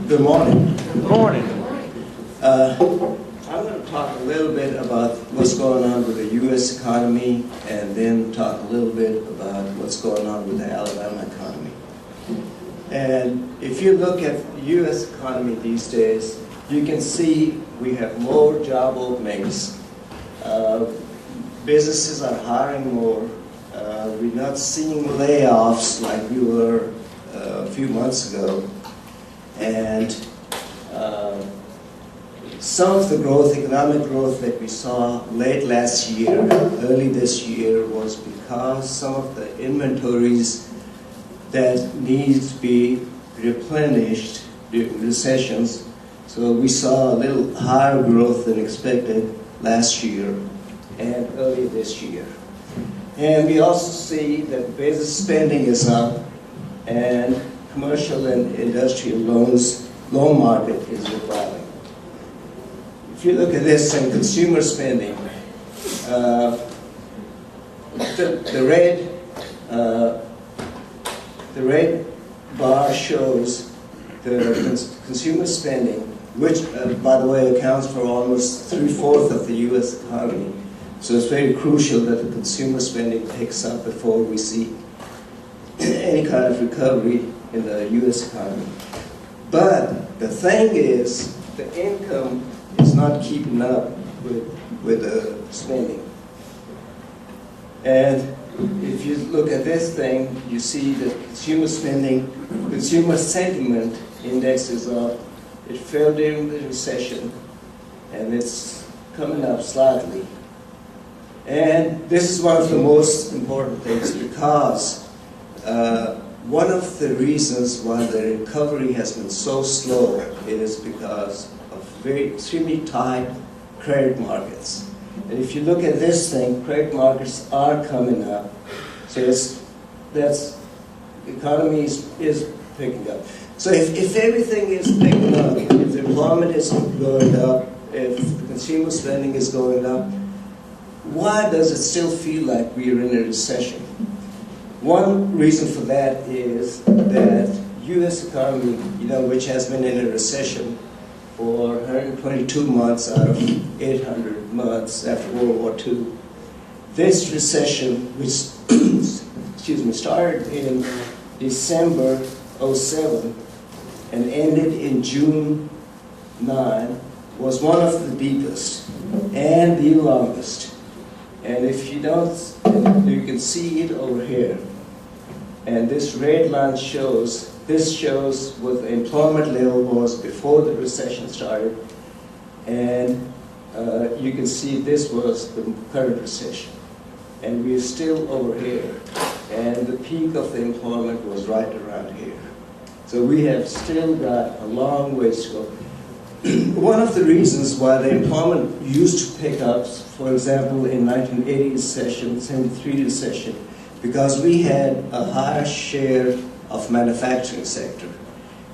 Good morning. Good morning. I'm going to talk a little bit about what's going on with the U.S. economy and then talk a little bit about what's going on with the Alabama economy. And if you look at the U.S. economy these days, you can see we have more job openings. Businesses are hiring more. We're not seeing layoffs like we were a few months ago. And some of the growth, economic growth that we saw late last year, early this year, was because some of the inventories that need to be replenished during recessions. So we saw a little higher growth than expected last year and early this year. And we also see that business spending is up and commercial and industrial loan market is reviving. If you look at this in consumer spending, the red bar shows the consumer spending, which, by the way, accounts for almost 3/4 of the U.S. economy. So it's very crucial that the consumer spending picks up before we see any kind of recovery in the U.S. economy. But the thing is, the income is not keeping up with the spending. And if you look at this thing, you see that consumer spending, consumer sentiment index is up. It fell during the recession, and it's coming up slightly. And this is one of the most important things because one of the reasons why the recovery has been so slow is because of extremely tight credit markets. And if you look at this thing, credit markets are coming up. So the economy is picking up. So if everything is picking up, if the employment is going up, if the consumer spending is going up, why does it still feel like we are in a recession? One reason for that is that U.S. economy, which has been in a recession for 122 months out of 800 months after World War II. This recession, which started in December 2007 and ended in June 9, was one of the deepest and the longest. And if you don't, you can see it over here. And this red line shows what the employment level was before the recession started. And you can see this was the current recession. And we're still over here. And the peak of the employment was right around here. So we have still got a long ways to go. One of the reasons why the employment used to pick up, for example, in 1980 recession, 73 recession, because we had a higher share of manufacturing sector.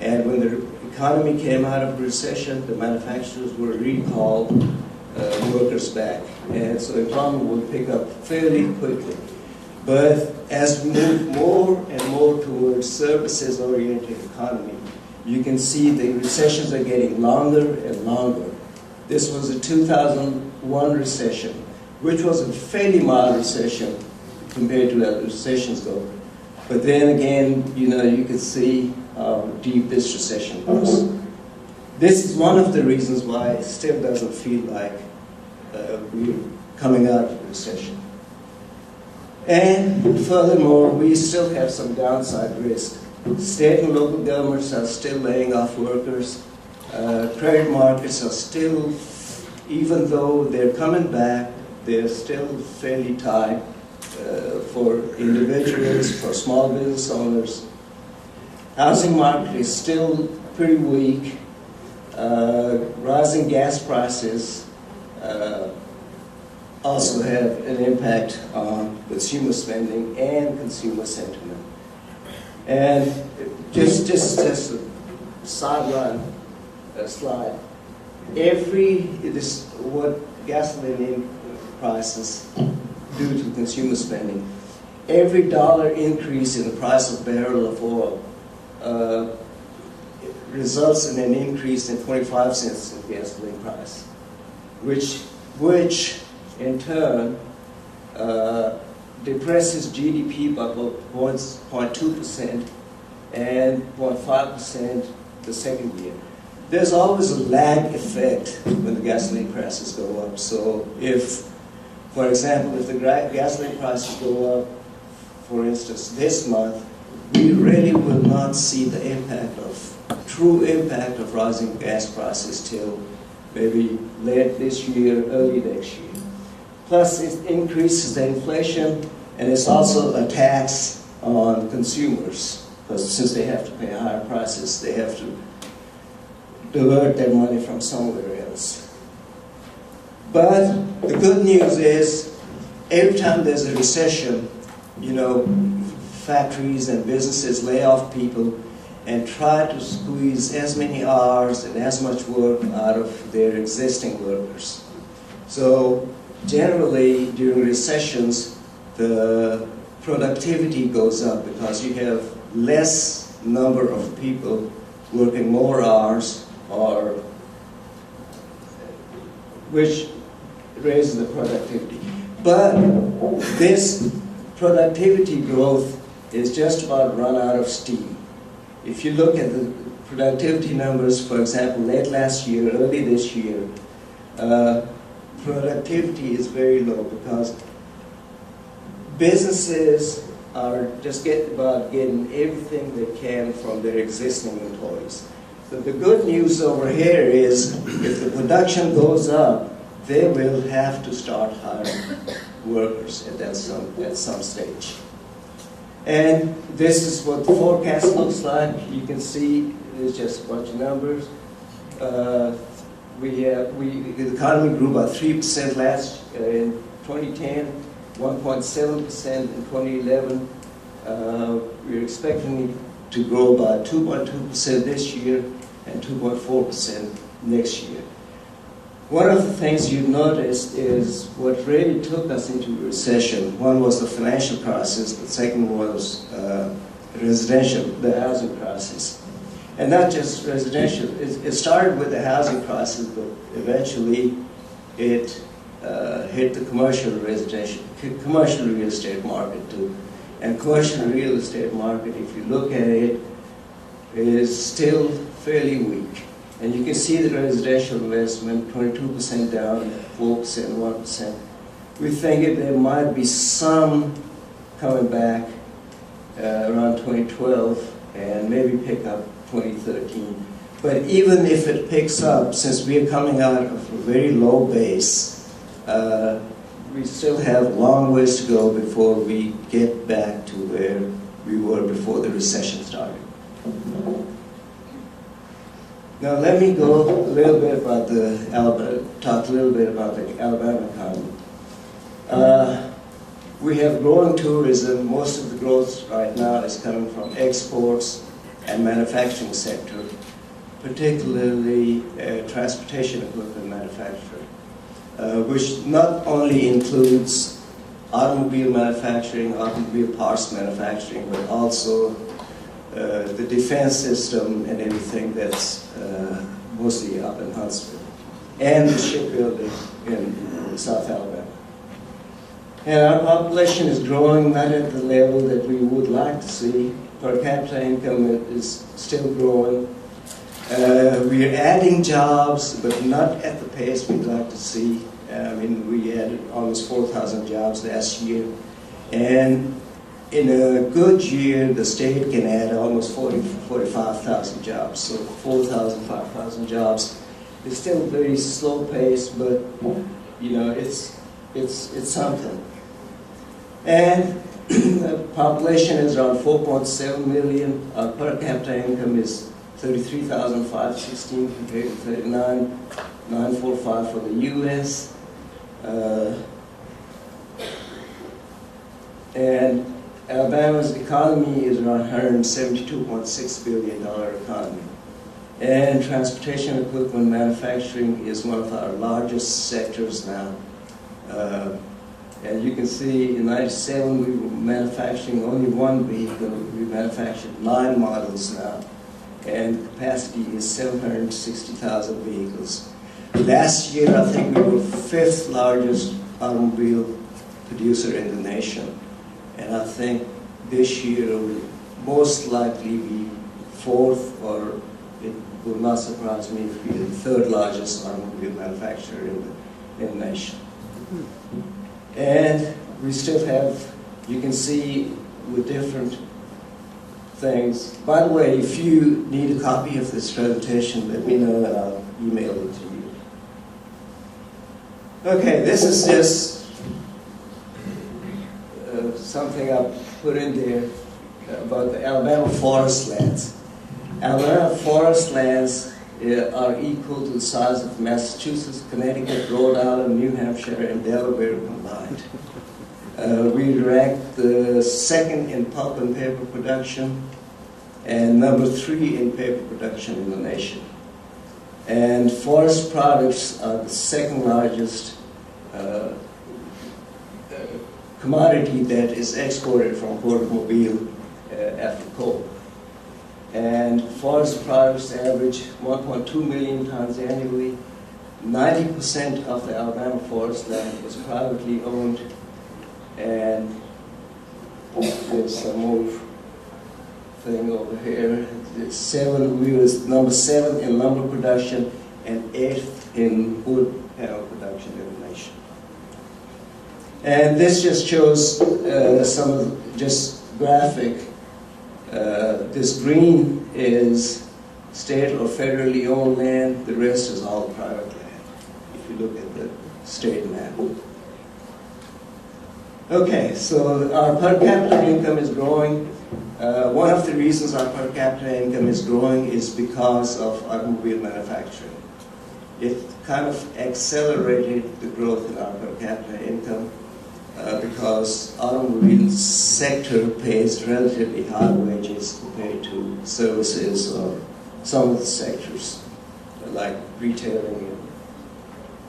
And when the economy came out of recession, the manufacturers were recalled workers back. And so employment would pick up fairly quickly. But as we move more and more towards services-oriented economy, you can see the recessions are getting longer and longer. This was a 2001 recession, which was a fairly mild recession compared to other recessions go. But then again, you can see how deep this recession was. This is one of the reasons why it still doesn't feel like we're coming out of the recession. And furthermore, we still have some downside risk. State and local governments are still laying off workers. Credit markets are still, even though they're coming back, they're still fairly tight for individuals, for small business owners. Housing market is still pretty weak. Rising gas prices also have an impact on consumer spending and consumer sentiment. And just a sideline slide. What gasoline prices due to consumer spending. Every dollar increase in the price of a barrel of oil results in an increase in 25 cents in gasoline price, which in turn depresses GDP by 0.2% and 0.5% the second year. There's always a lag effect when the gasoline prices go up. So if, for example, if the gasoline prices go up, for instance, this month, we really will not see the true impact of rising gas prices till maybe late this year, early next year. Plus, it increases the inflation, and it's also a tax on consumers, because since they have to pay higher prices, they have to divert their money from somewhere else. But the good news is, every time there's a recession, factories and businesses lay off people and try to squeeze as many hours and as much work out of their existing workers. So generally, during recessions, the productivity goes up because you have less number of people working more hours, which raises the productivity. But this productivity growth is just about run out of steam. If you look at the productivity numbers, for example, late last year, early this year, productivity is very low because businesses are just getting everything they can from their existing employees. But the good news over here is if the production goes up, they will have to start hiring workers at some stage. And this is what the forecast looks like. You can see there's just a bunch of numbers. The economy grew by 3% in 2010, 1.7% in 2011. We're expecting it to grow by 2.2% this year and 2.4% next year. One of the things you noticed is what really took us into a recession. One was the financial crisis, the second was the housing crisis. And not just residential, it started with the housing crisis, but eventually it hit the commercial real estate market too. And commercial real estate market, if you look at it, is still fairly weak. And you can see the residential investment, 22% down, 4%, 1%. We think there might be some coming back around 2012 and maybe pick up 2013. But even if it picks up, since we are coming out of a very low base, we still have a long ways to go before we get back to where we were before the recession started. Now let me go a little bit about talk a little bit about the Alabama economy. We have growing tourism. Most of the growth right now is coming from exports and manufacturing sector, particularly transportation equipment manufacturing, which not only includes automobile manufacturing, automobile parts manufacturing, but also the defense system and everything that's mostly up in Huntsville, and the shipbuilding in South Alabama. And our population is growing, not at the level that we would like to see. Per capita income is still growing. We are adding jobs, but not at the pace we'd like to see. We added almost 4,000 jobs last year. And in a good year, the state can add almost 45,000 jobs. So 4,000, 5,000 jobs. It's still a very slow pace, but it's something. And the population is around 4.7 million. Our per capita income is $33,516 compared to $39,945 for the U.S. And Alabama's economy is around $172.6 billion economy. And transportation equipment manufacturing is one of our largest sectors now. And you can see in '97 we were manufacturing only one vehicle. We manufactured 9 models now. and capacity is 760,000 vehicles. Last year, I think we were fifth largest automobile producer in the nation, and I think this year will most likely be fourth, or it will not surprise me if we are the third largest automobile manufacturer in the nation. And we still have, you can see with different things. By the way, if you need a copy of this presentation, let me know and I'll email it to you. Okay, this is just something I put in there about the Alabama forest lands. Alabama forest lands are equal to the size of Massachusetts, Connecticut, Rhode Island, New Hampshire, and Delaware combined. We ranked the second in pulp and paper production and number 3 in paper production in the nation. And forest products are the second largest commodity that is exported from Port of Mobile after coal. And forest products average 1.2 million tons annually. 90% of the Alabama forest land is privately owned, and there's some more thing over here. We was number 7 in lumber production and 8th in wood panel production in the nation. And this just shows some of just graphic. This green is state or federally owned land. The rest is all private land, if you look at the state map. Okay, so our per capita income is growing. One of the reasons our per capita income is growing is because of automobile manufacturing. It kind of accelerated the growth in our per capita income because automobile sector pays relatively high wages compared to services or some of the sectors, like retailing and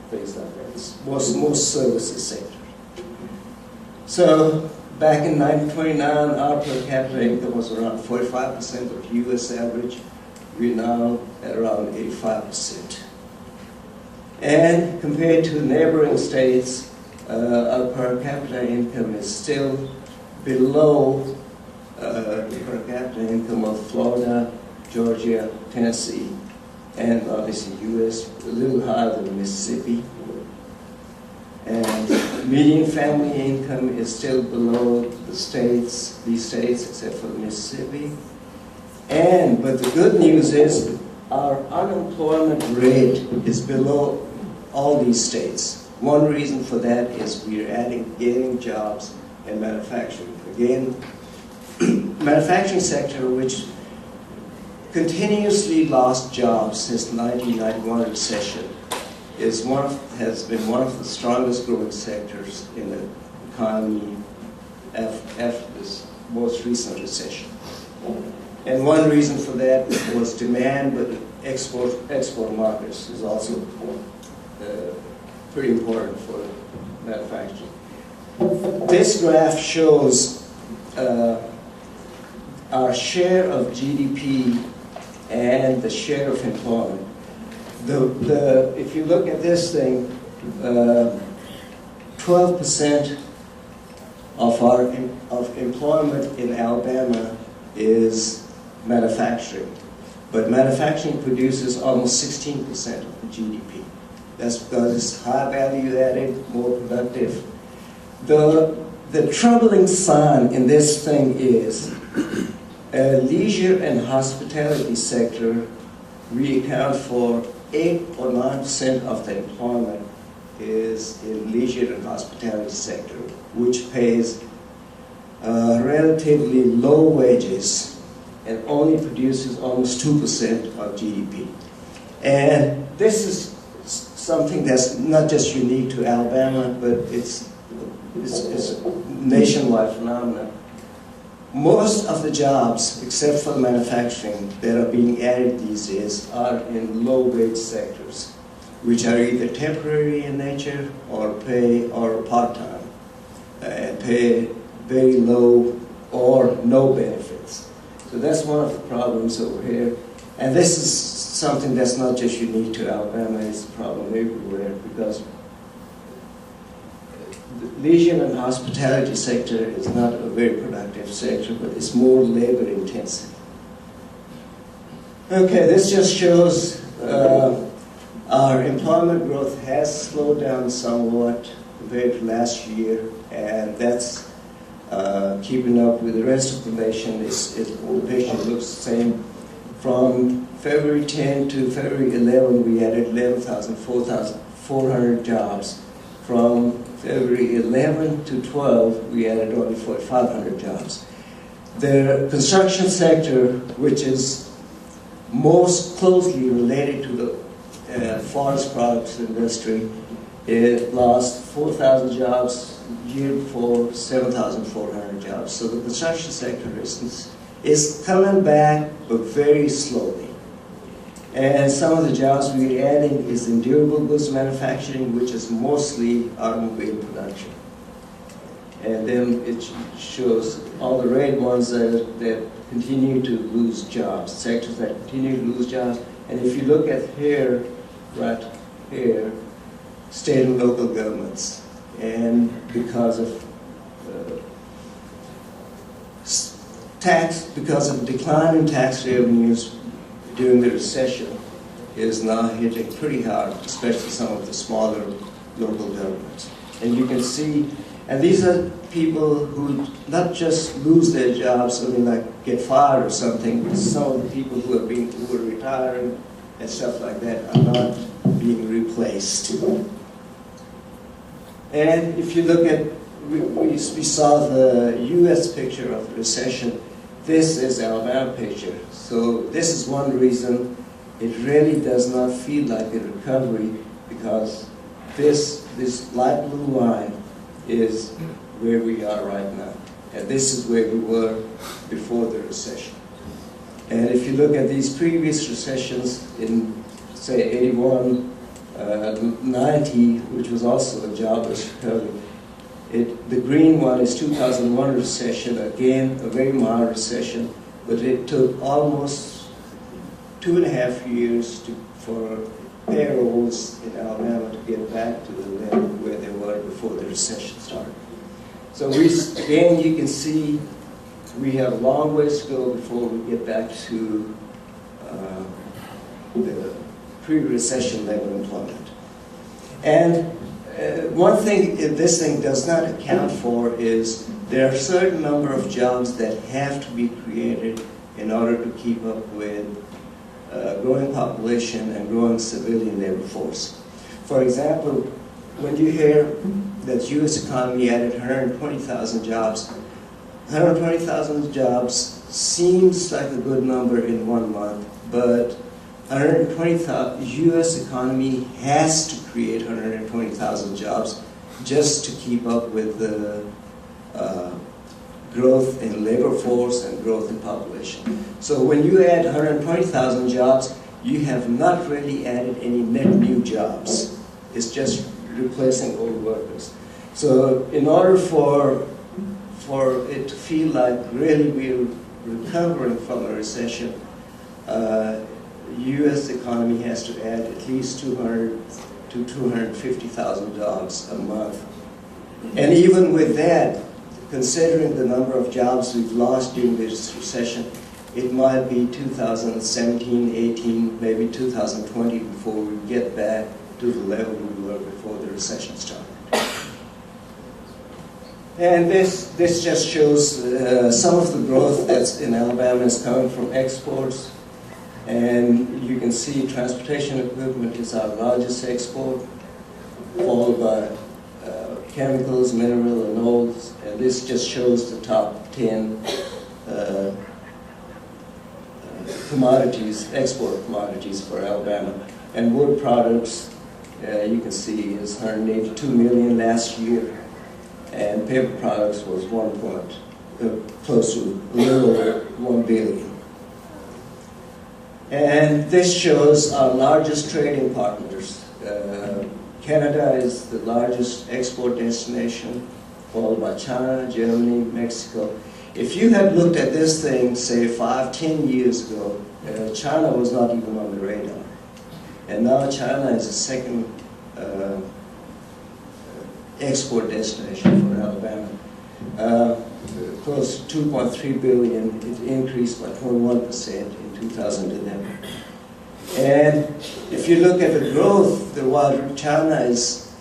things like that. It's most services sector. So back in 1929, our per capita income was around 45% of U.S. average. We're now at around 85%. And compared to neighboring states, our per capita income is still below the per capita income of Florida, Georgia, Tennessee, and obviously U.S., a little higher than Mississippi. And median family income is still below these states, except for Mississippi. But the good news is our unemployment rate is below all these states. One reason for that is we are gaining jobs in manufacturing. Again, manufacturing sector, which continuously lost jobs since the 1991 recession, has been one of the strongest growing sectors in the economy after this most recent recession. And one reason for that was demand, but export markets is also pretty important for manufacturing. This graph shows our share of GDP and the share of employment. If you look at this thing, 12% of employment in Alabama is manufacturing, but manufacturing produces almost 16% of the GDP. That's because it's high value added, more productive. The troubling sign in this thing is leisure and hospitality sector. We account for 8 or 9% of the employment is in leisure and hospitality sector, which pays relatively low wages and only produces almost 2% of GDP. And this is something that's not just unique to Alabama, but it's a nationwide phenomenon. Most of the jobs, except for the manufacturing, that are being added these days are in low-wage sectors, which are either temporary in nature or part-time, and pay very low or no benefits. So that's one of the problems over here. And this is something that's not just unique to Alabama, it's a problem everywhere, because the leisure and hospitality sector is not a very productive sector, but it's more labor intensive. Okay, this just shows our employment growth has slowed down somewhat compared to last year, and that's keeping up with the rest of the nation. The picture looks the same. From February 10 to February 11, we added 4,400 jobs. From February 11 to 12, we added only 4,500 jobs. The construction sector, which is most closely related to the forest products industry, it lost 4,000 jobs. Year before, 7,400 jobs. So the construction sector is coming back, but very slowly. And some of the jobs we're adding is in durable goods manufacturing, which is mostly automobile production. And then it shows all the red ones that continue to lose jobs, sectors that continue to lose jobs. And if you look at here, right here, state and local governments. And because of because of decline in tax revenues during the recession, is now hitting pretty hard, especially some of the smaller local governments. And you can see, and these are people who not just lose their jobs, I mean, like get fired or something, but some of the people who are retiring and stuff like that are not being replaced. And if you look at, we saw the U.S. picture of the recession. This is Alabama picture. So this is one reason it really does not feel like a recovery, because this light blue line is where we are right now. And this is where we were before the recession. And if you look at these previous recessions in, say, 81, 90, which was also a jobless recovery. The green one is 2001 recession, again, a very mild recession, but it took almost 2.5 years for payrolls in Alabama to get back to the level where they were before the recession started. So again, you can see we have a long ways to go before we get back to the pre-recession level employment. And one thing this thing does not account for is there are a certain number of jobs that have to be created in order to keep up with growing population and growing civilian labor force. For example, when you hear that the U.S. economy added 120,000 jobs, 120,000 jobs seems like a good number in 1 month, but 120,000, U.S. economy has to create 120,000 jobs just to keep up with the growth in labor force and growth in population. So when you add 120,000 jobs, you have not really added any net new jobs. It's just replacing old workers. So in order for it to feel like really we're recovering from a recession, U.S. economy has to add at least 200 to 250,000 jobs a month. And even with that, considering the number of jobs we've lost during this recession, it might be 2017, 18, maybe 2020 before we get back to the level we were before the recession started. And this just shows some of the growth that's in Alabama is coming from exports. And you can see transportation equipment is our largest export, followed by chemicals, mineral, and oils. And this just shows the top 10 commodities, export commodities for Alabama. And wood products, you can see, is 182 million last year. And paper products was close to a little over 1 billion. And this shows our largest trading partners. Canada is the largest export destination, followed by China, Germany, Mexico. If you had looked at this thing, say 5, 10 years ago, China was not even on the radar. And now China is the second export destination for Alabama. Close to 2.3 billion, it increased by 21% in 2011. And if you look at the growth, while China is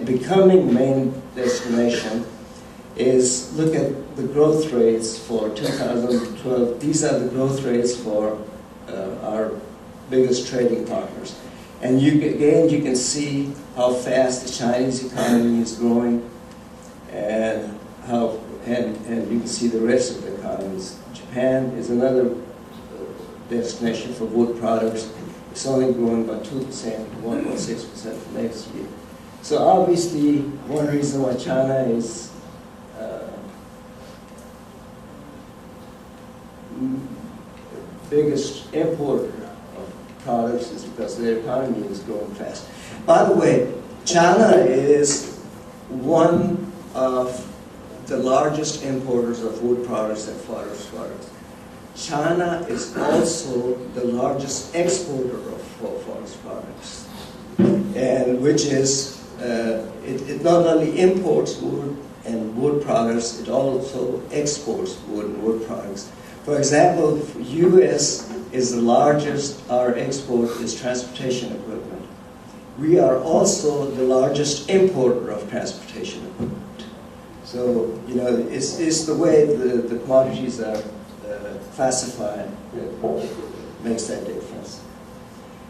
becoming main destination, is look at the growth rates for 2012. These are the growth rates for our biggest trading partners. And again, you can see how fast the Chinese economy is growing, and you can see the rest of the economies. Japan is another destination for wood products. It's only growing by 2% to 1.6% for next year. So obviously, one reason why China is biggest importer of products is because their economy is growing fast. By the way, China is one of the largest importers of wood products and forest products. China is also the largest exporter of forest products, and which is, it not only imports wood and wood products, it also exports wood and wood products. For example, U.S. is the largest, our export is transportation equipment. We are also the largest importer of transportation equipment. So, you know, it's the way the commodities are classified that makes that difference.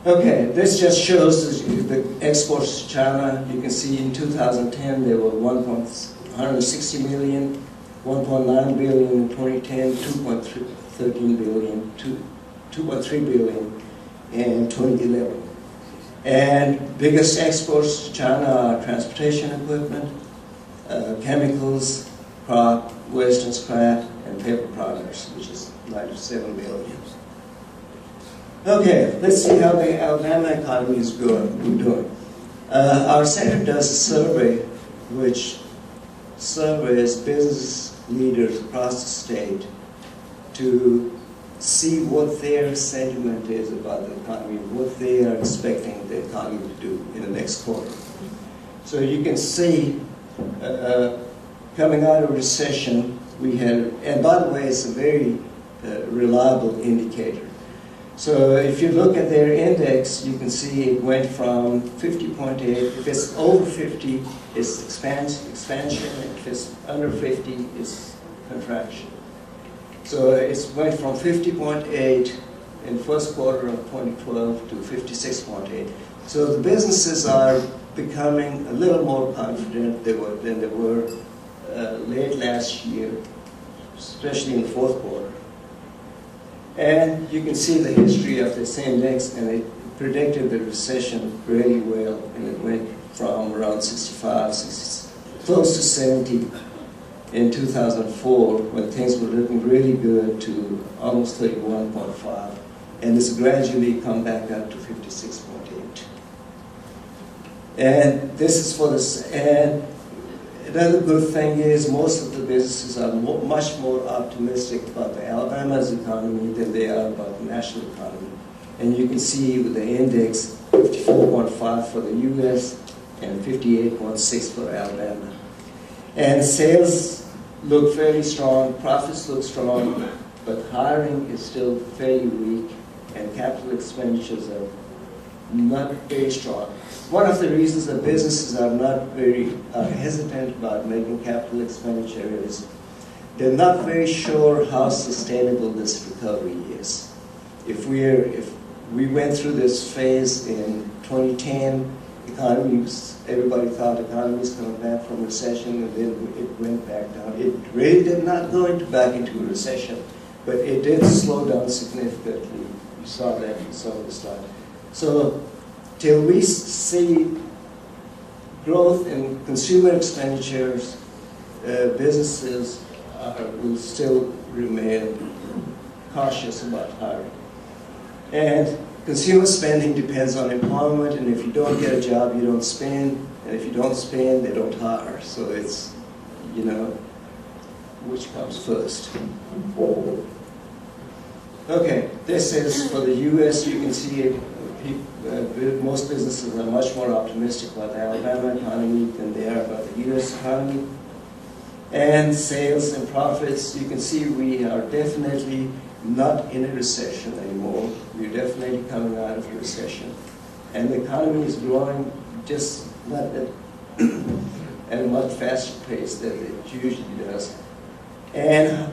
Okay, this just shows the exports to China. You can see in 2010 there were 160 million, 1.9 billion in 2010, 2.3 billion in 2011. And biggest exports to China are transportation equipment, chemicals, crop, waste and scrap, and paper products, which is 97 billion. Okay, let's see how the Alabama economy is doing. Our center does a survey which surveys business leaders across the state to see what their sentiment is about the economy, what they are expecting the economy to do in the next quarter. So you can see, coming out of recession, we had, and by the way, it's a very reliable indicator. So if you look at their index, you can see it went from 50.8. If it's over 50, it's expansion. If it's under 50, it's contraction. So it went from 50.8 in first quarter of 2012 to 56.8. So the businesses are becoming a little more confident than they were late last year, especially in the fourth quarter. And you can see the history of this index, and it predicted the recession really well, and it went from around 65, 60, close to 70 in 2004, when things were looking really good, to almost 31.5, and it's gradually come back up to 56.8. And this is for this, and another good thing is most of the businesses are much more optimistic about the Alabama's economy than they are about the national economy. And you can see with the index, 54.5 for the U.S. and 58.6 for Alabama. And sales look fairly strong, profits look strong, but hiring is still fairly weak, and capital expenditures are not very strong. One of the reasons that businesses are not very hesitant about making capital expenditure is they're not very sure how sustainable this recovery is. If we went through this phase in 2010, everybody thought the economy was coming back from recession, and then it went back down. It really did not go back into a recession, but it did slow down significantly. You saw that in some of the slides. So till we see growth in consumer expenditures, businesses will still remain cautious about hiring. And consumer spending depends on employment, and if you don't get a job, you don't spend, and if you don't spend, they don't hire. So it's, you know, which comes first. Okay, this is for the U.S. You can see most businesses are much more optimistic about the Alabama economy than they are about the U.S. economy. And sales and profits, you can see we are definitely not in a recession anymore. We're definitely coming out of a recession. And the economy is growing just not at a much faster pace than it usually does. And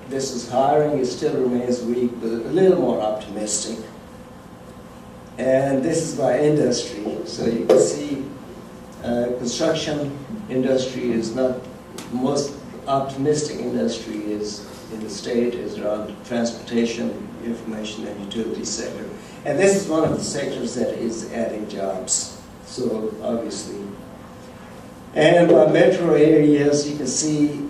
this is hiring, it still remains weak, but a little more optimistic. And this is by industry. So you can see construction industry is not, most optimistic industry is in the state is around transportation, information and utility sector. And this is one of the sectors that is adding jobs, so obviously. And by metro areas, you can see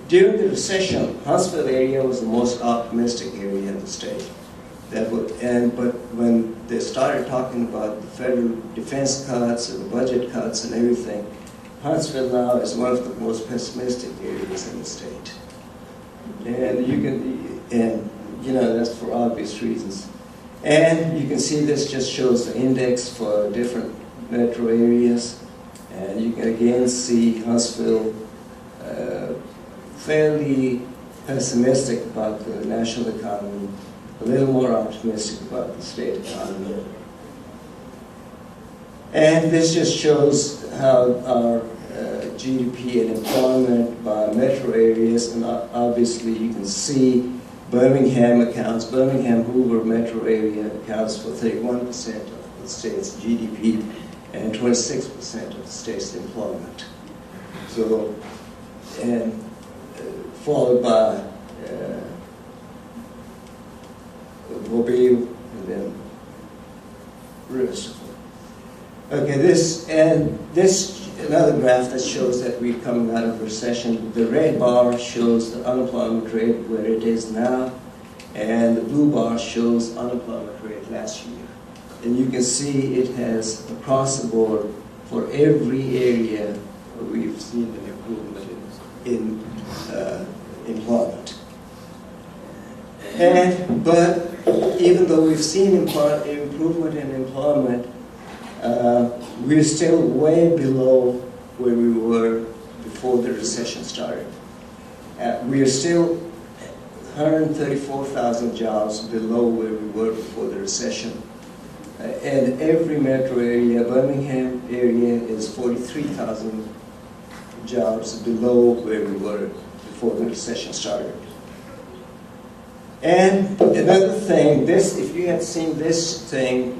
during the recession, Huntsville area was the most optimistic area in the state. But when they started talking about the federal defense cuts and the budget cuts and everything, Huntsville now is one of the most pessimistic areas in the state. And you know, that's for obvious reasons. And you can see this just shows the index for different metro areas. And you can again see Huntsville fairly pessimistic about the national economy, a little more optimistic about the state economy. And this just shows how our GDP and employment by metro areas, and obviously you can see Birmingham, Hoover metro area accounts for 31% of the state's GDP and 26% of the state's employment. So, and followed by Mobile and then rest of them. Okay, this another graph that shows that we're coming out of recession. The red bar shows the unemployment rate where it is now, and the blue bar shows unemployment rate last year. And you can see it has across the board for every area we've seen an improvement in employment. But even though we've seen improvement in employment, we're still way below where we were before the recession started. We are still 134,000 jobs below where we were before the recession. And every metro area, Birmingham area, is 43,000 jobs below where we were before the recession started. And another thing, if you had seen this thing,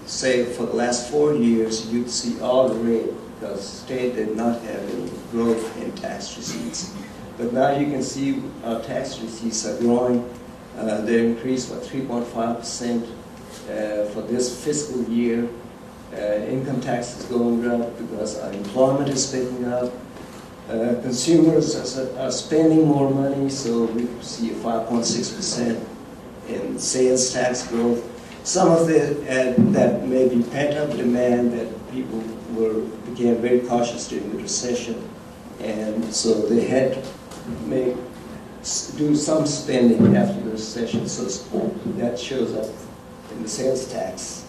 say for the last 4 years, you'd see all the rate because the state did not have any growth in tax receipts. But now you can see our tax receipts are growing. They increased by 3.5% for this fiscal year. Income tax is going up because our employment is picking up. Consumers are spending more money, so we see a 5.6% in sales tax growth. Some of that may be pent-up demand that people became very cautious during the recession, and so they had to do some spending after the recession, so that shows up in the sales tax.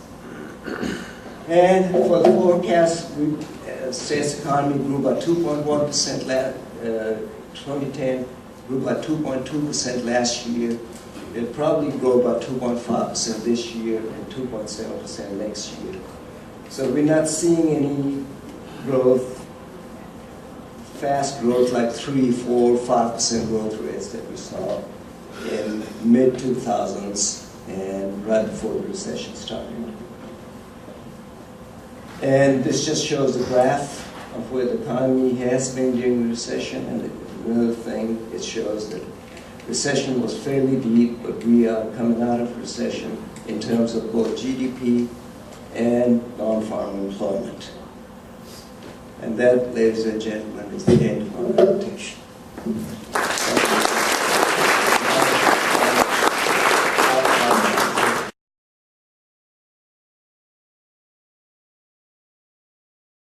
And for the forecast, state's economy grew by 2.1% 2010, grew by 2.2% last year. It'll probably grow about 2.5% this year and 2.7% next year. So we're not seeing any growth, fast growth like 3, 4, 5% growth rates that we saw in mid-2000s and right before the recession started. And this just shows a graph of where the economy has been during the recession. And another thing, it shows that recession was fairly deep, but we are coming out of recession in terms of both GDP and non-farm employment. And that, ladies and gentlemen, is the end of my presentation.